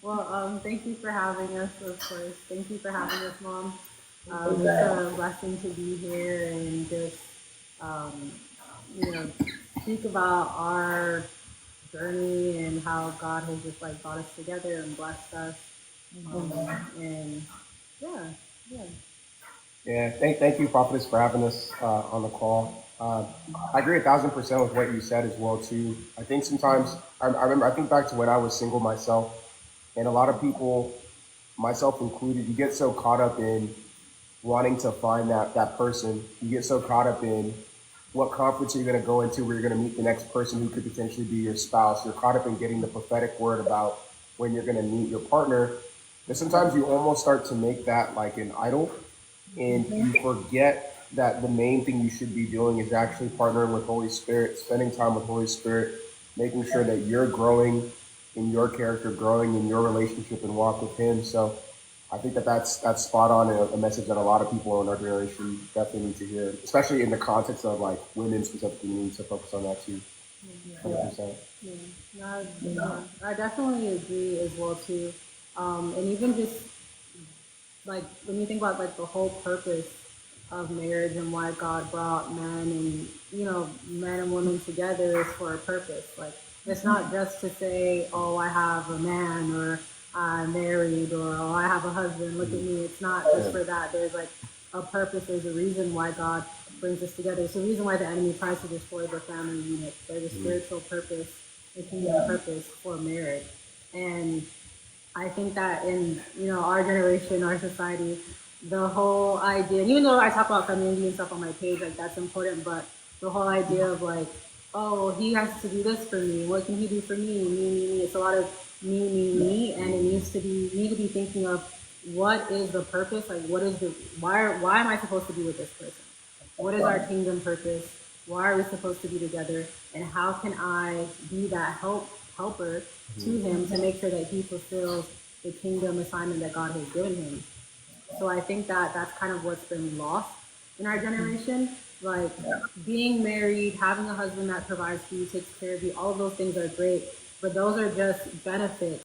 Well, thank you for having us, of course. Thank you for having us, Mom. It's Exactly. a blessing to be here and just, um, you know, speak about our journey and how God has just like brought us together and blessed us. And yeah, yeah. Yeah, thank you, Prophetess, for having us on the call. I agree 1,000% with what you said as well too. I think sometimes I remember I think back to when I was single myself, and a lot of people, myself included, you get so caught up in wanting to find that person. You get so caught up in what conference you're going to go into where you're going to meet the next person who could potentially be your spouse. You're caught up in getting the prophetic word about when you're going to meet your partner. But sometimes you almost start to make that like an idol, and you forget that the main thing you should be doing is actually partnering with Holy Spirit, spending time with Holy Spirit, making sure that you're growing in your character, growing in your relationship and walk with Him. So I think that's spot on, and a message that a lot of people in our generation definitely need to hear, especially in the context of like women specifically need to focus on that too. Yeah. 100%. Yeah, no, yeah, I definitely agree as well too. And even just like when you think about like the whole purpose of marriage and why God brought men and men and women together is for a purpose. Like it's not just to say, oh, I have a man or I'm married or oh, I have a husband. Look at me. It's not just Yeah. for that. There's like a purpose. There's a reason why God brings us together. It's the reason why the enemy tries to destroy the family unit. There's a spiritual purpose, a kingdom purpose for marriage, and I think that in our generation, our society, the whole idea, even though I talk about femininity and stuff on my page, like that's important, but the whole idea of like, oh, he has to do this for me. What can he do for me? Me. It's a lot of me, and it needs to be need to be thinking of what is the purpose, like what is the why am I supposed to be with this person? What is our kingdom purpose? Why are we supposed to be together? And how can I be that helper to him to make sure that he fulfills the kingdom assignment that God has given him? So I think that that's kind of what's been lost in our generation. Like being married, having a husband that provides for you, takes care of you, all of those things are great, but those are just benefits